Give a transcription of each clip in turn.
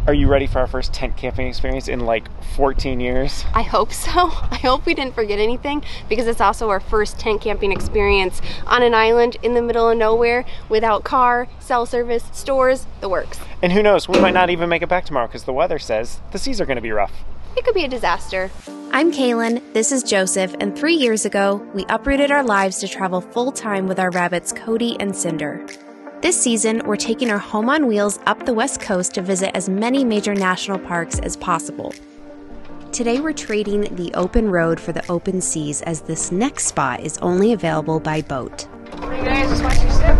Are you ready for our first tent camping experience in like 14 years? I hope so. I hope we didn't forget anything, because it's also our first tent camping experience on an island in the middle of nowhere without car, cell service, stores, the works. And who knows, we might not even make it back tomorrow because the weather says the seas are going to be rough. It could be a disaster. I'm Kaylin, this is Joseph, and 3 years ago, we uprooted our lives to travel full-time with our rabbits Cody and Cinder. This season, we're taking our home on wheels up the West Coast to visit as many major national parks as possible. Today, we're trading the open road for the open seas, as this next spot is only available by boat. Hey guys, just watch your step.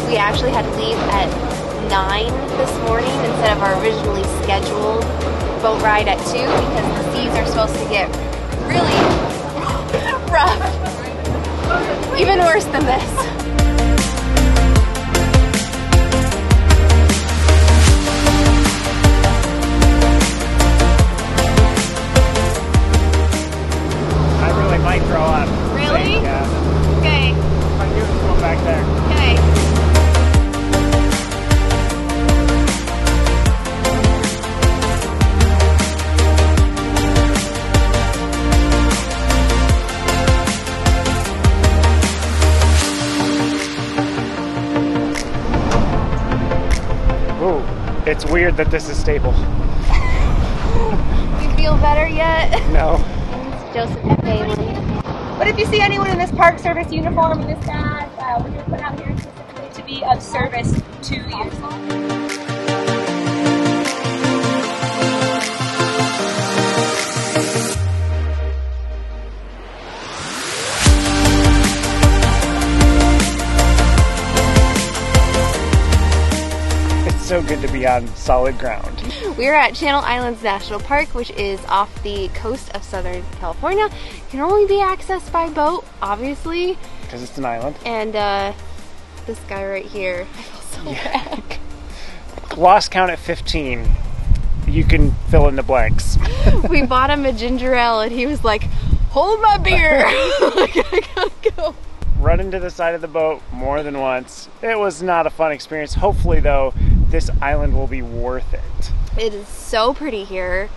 We actually had to leave at 9 this morning instead of our originally scheduled boat ride at 2, because the seas are supposed to get really rough. Even worse than this. I really might throw up. Really? Yeah. Okay. My dude's going back there. Okay. Ooh, it's weird that this is stable. You feel better yet? No. Joseph and Kaylin. But if you see anyone in this Park Service uniform and this badge, we're going to put out here specifically to be of service to you. It's so good to be on solid ground. We're at Channel Islands National Park, which is off the coast of Southern California. It can only be accessed by boat, obviously. Because it's an island. And this guy right here, I feel so bad. Lost count at 15. You can fill in the blanks. We bought him a ginger ale and he was like, hold my beer. Like, I gotta go. Run into the side of the boat more than once. It was not a fun experience. Hopefully though, this island will be worth it. It is so pretty here.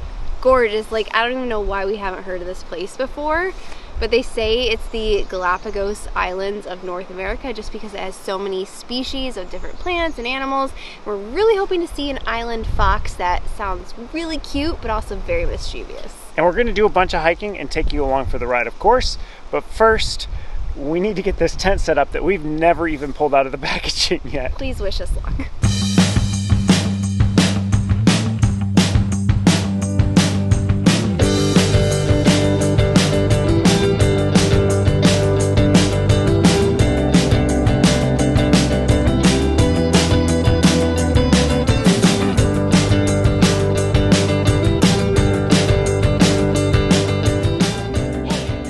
Gorgeous. Like, I don't even know why we haven't heard of this place before, but they say it's the Galapagos Islands of North America just because it has so many species of different plants and animals. We're really hoping to see an island fox that sounds really cute but also very mischievous. And we're going to do a bunch of hiking and take you along for the ride, of course. But first, we need to get this tent set up that we've never even pulled out of the packaging yet. Please wish us luck.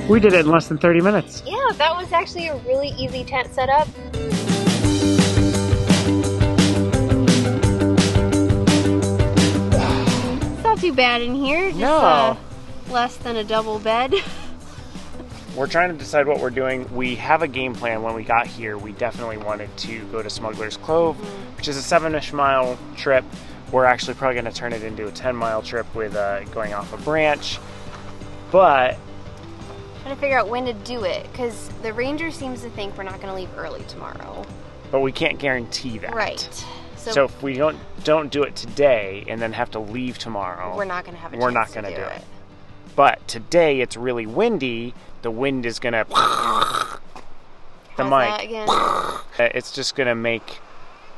We did it in less than 30 minutes. Yeah, that was actually a really easy tent setup. It's not too bad in here. Just less than a double bed. We're trying to decide what we're doing. We have a game plan. When we got here, we definitely wanted to go to Smugglers Cove, which is a 7-ish mile trip. We're actually probably going to turn it into a 10-mile trip with going off a branch. But Trying to figure out when to do it, because the ranger seems to think we're not going to leave early tomorrow. But we can't guarantee that. Right. So if we don't do it today and then have to leave tomorrow, we're not going to have a we're chance not going to to do it. it. But today it's really windy. The wind is going to the How's mic. that again? It's just going to make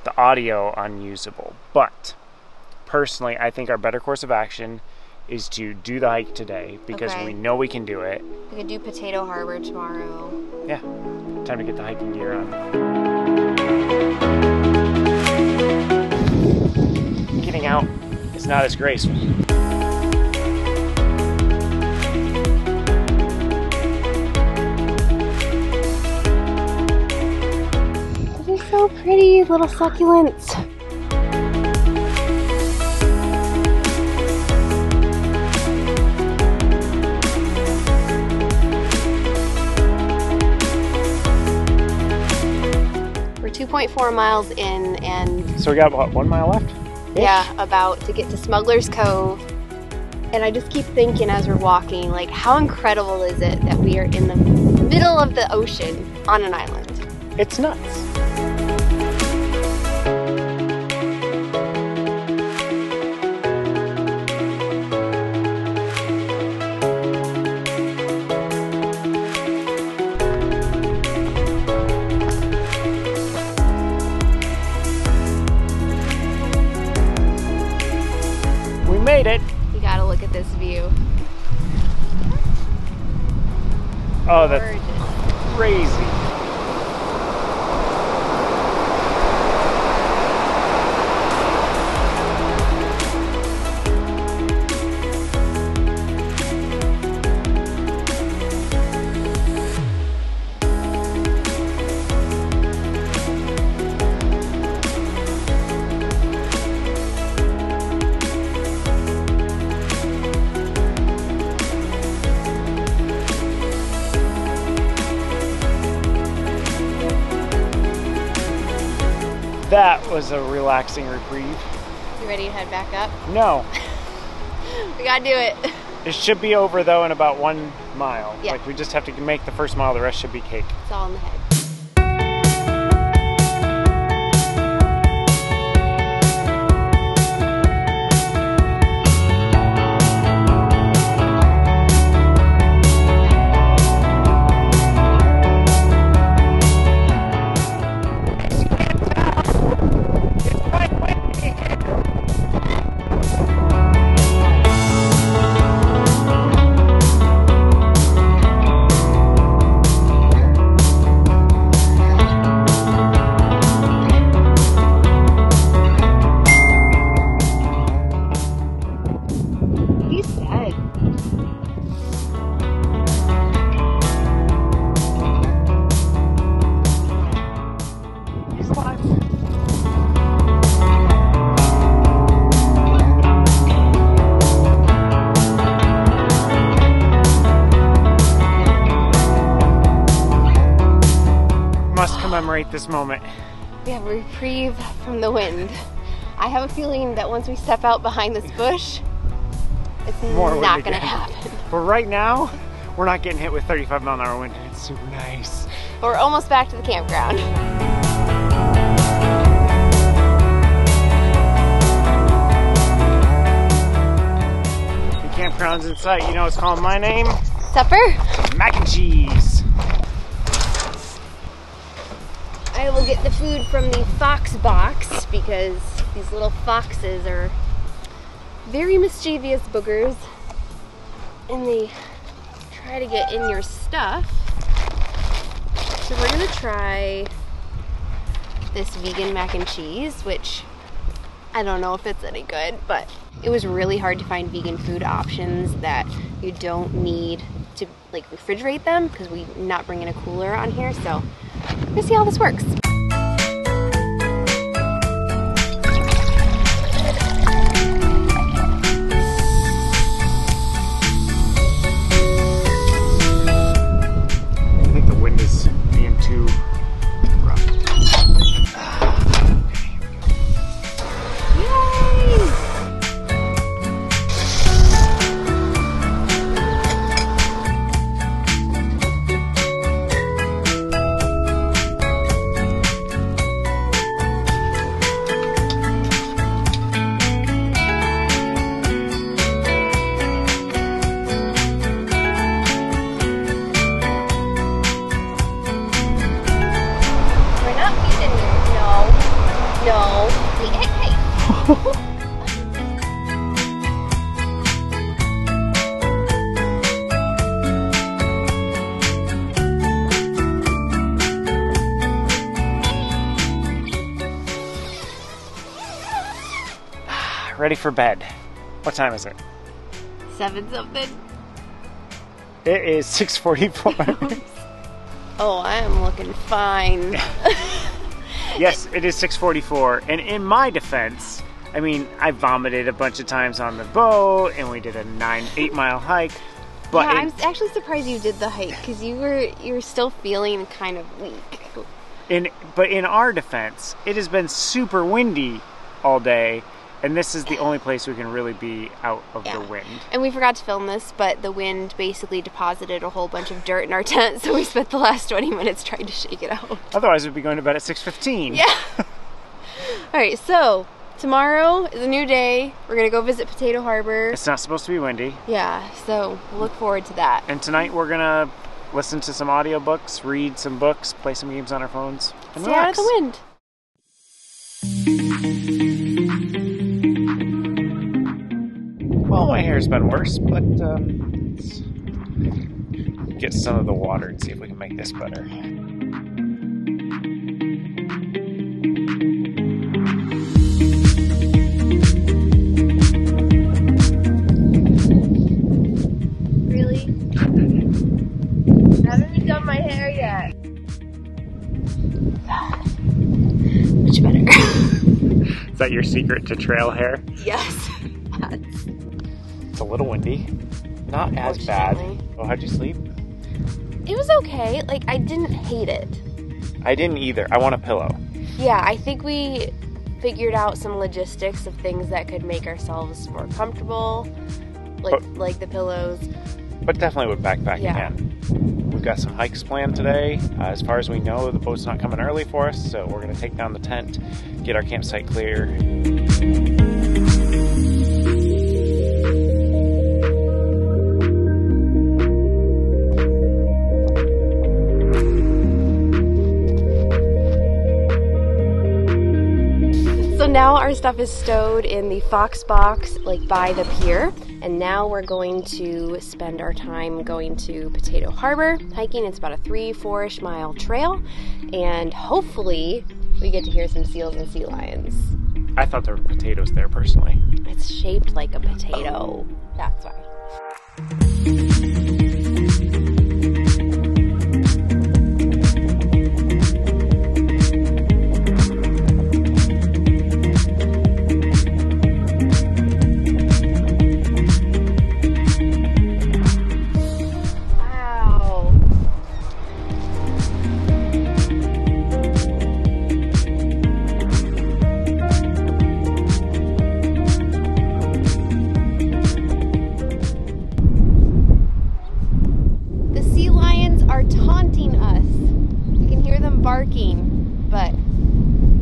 the audio unusable. But personally, I think our better course of action is to do the hike today because Okay. we know we can do it. We could do Potato Harbor tomorrow. Yeah, time to get the hiking gear on. Getting out is not as graceful. little succulents. We're 2.4 miles in, and So we got what, 1 mile left? yeah, about to get to Smugglers Cove. And I just keep thinking as we're walking, like, how incredible is it that we are in the middle of the ocean on an island? It's nuts. We made it. You gotta look at this view. Oh, that's Gorgeous. crazy. That was a relaxing reprieve. You ready to head back up? No. We gotta do it. It should be over though in about 1 mile. Yeah. Like we just have to make the first mile, the rest should be cake. It's all in the head. Must commemorate this moment. We have a reprieve from the wind. I have a feeling that once we step out behind this bush, it's More wind not gonna again. happen. But right now, we're not getting hit with 35-mile-an-hour wind and it's super nice. We're almost back to the campground. The campground's in sight. You know what's calling my name? Supper? Mac and Cheese. I will get the food from the fox box because these little foxes are very mischievous boogers and they try to get in your stuff. So we're gonna try this vegan mac and cheese, which I don't know if it's any good, but it was really hard to find vegan food options that you don't need to like refrigerate them because we're not bringing a cooler on here. So let's see how this works. I think the wind is being too rough. No. Hey. Ready for bed. What time is it? 7 something. It is 6:44. Oh, I am looking fine. Yes, it is 6:44, and in my defense, I mean, I vomited a bunch of times on the boat, and we did a 8-mile hike. But yeah, I'm actually surprised you did the hike because you were still feeling kind of weak. But in our defense, it has been super windy all day, and this is the only place we can really be out of the wind. And we forgot to film this, but the wind basically deposited a whole bunch of dirt in our tent, so we spent the last 20 minutes trying to shake it out. Otherwise, we'd be going to bed at 6:15. Yeah. All right, so tomorrow is a new day. We're going to go visit Potato Harbor. It's not supposed to be windy. Yeah, so we'll look forward to that. And tonight we're going to listen to some audiobooks, read some books, play some games on our phones, and stay out of relax. the wind. Well, my hair's been worse, but let's get some of the water and see if we can make this better. Really? I haven't even done my hair yet. Much better. Is that your secret to trail hair? Yes. It's a little windy. Not as bad. Oh, how'd you sleep? It was okay. Like, I didn't hate it. I didn't either. I want a pillow. Yeah, I think we figured out some logistics of things that could make ourselves more comfortable, like the pillows. But definitely with backpacking Yeah. in. We've got some hikes planned today. As far as we know, the boat's not coming early for us, so we're going to take down the tent, get our campsite clear. Now our stuff is stowed in the Fox box, like by the pier, and now we're going to spend our time going to Potato Harbor, hiking. It's about a 3-4-ish mile trail, and hopefully we get to hear some seals and sea lions. I thought there were potatoes there, personally. It's shaped like a potato. That's why. But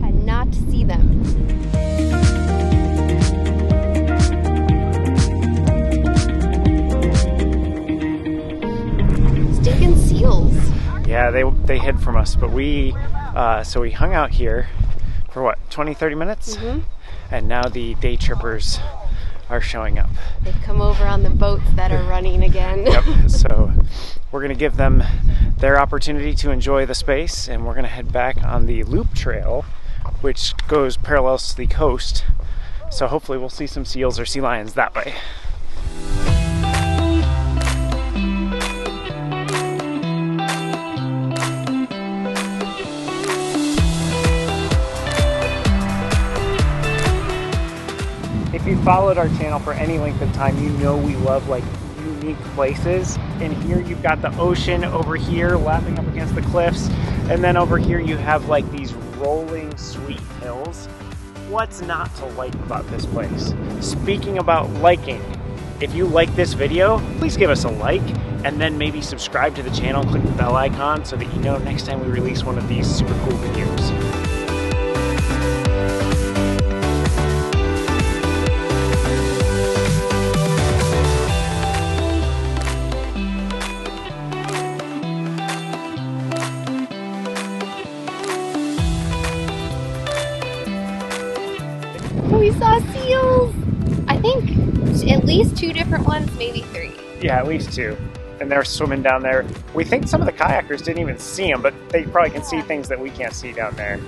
cannot see them. Stinking seals. Yeah, they hid from us, but so we hung out here for what, 20-30 minutes? Mm-hmm. And now the day trippers are showing up. They've come over on the boats that are running again. Yep, so we're going to give them their opportunity to enjoy the space, and we're going to head back on the loop trail, which goes parallels to the coast. So hopefully we'll see some seals or sea lions that way. If you followed our channel for any length of time, you know we love like unique places. And here you've got the ocean over here lapping up against the cliffs, and then over here you have like these rolling sweet hills. What's not to like about this place? Speaking about liking, if you like this video, please give us a like, and then maybe subscribe to the channel, click the bell icon so that you know next time we release one of these super cool videos. We saw seals! I think at least 2 different ones, maybe 3. Yeah, at least 2. And they're swimming down there. We think some of the kayakers didn't even see them, but they probably can see things that we can't see down there.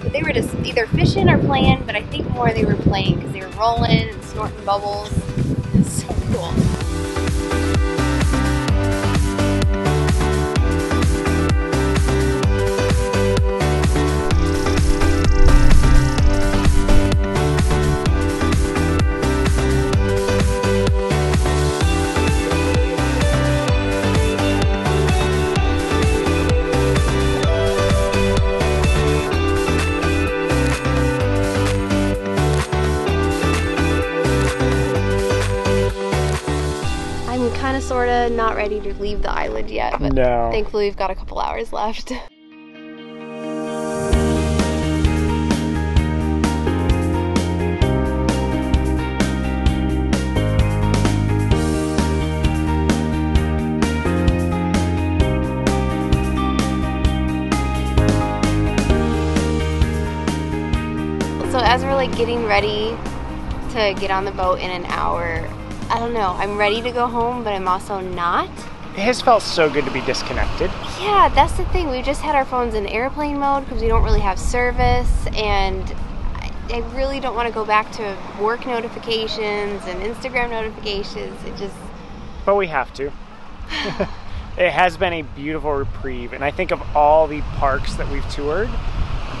But they were just either fishing or playing, but I think more they were playing because they were rolling and snorting bubbles. It's so cool. ready to leave the island yet, but No. thankfully we've got a couple hours left. So as we're like getting ready to get on the boat in an hour, I don't know, I'm ready to go home, but I'm also not. It has felt so good to be disconnected. Yeah, that's the thing. We just had our phones in airplane mode because we don't really have service, and I really don't want to go back to work notifications and Instagram notifications. But we have to. It has been a beautiful reprieve, and I think of all the parks that we've toured,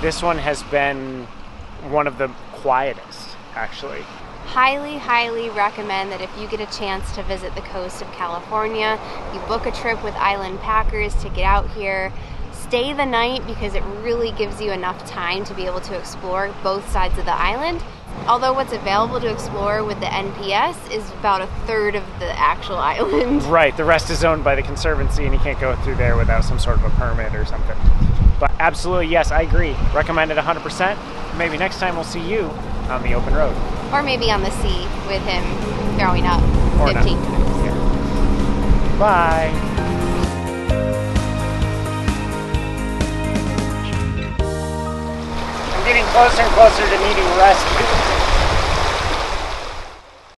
this one has been one of the quietest, actually. Highly, highly recommend that if you get a chance to visit the coast of California, you book a trip with Island Packers to get out here. Stay the night because it really gives you enough time to be able to explore both sides of the island. Although what's available to explore with the NPS is about 1/3 of the actual island. Right, the rest is owned by the Conservancy and you can't go through there without some sort of a permit or something. But absolutely, yes, I agree. Recommend it 100%. Maybe next time we'll see you on the open road. Or maybe on the sea with him throwing up Or 15 not. times. Yeah. Bye. I'm getting closer and closer to needing rescue.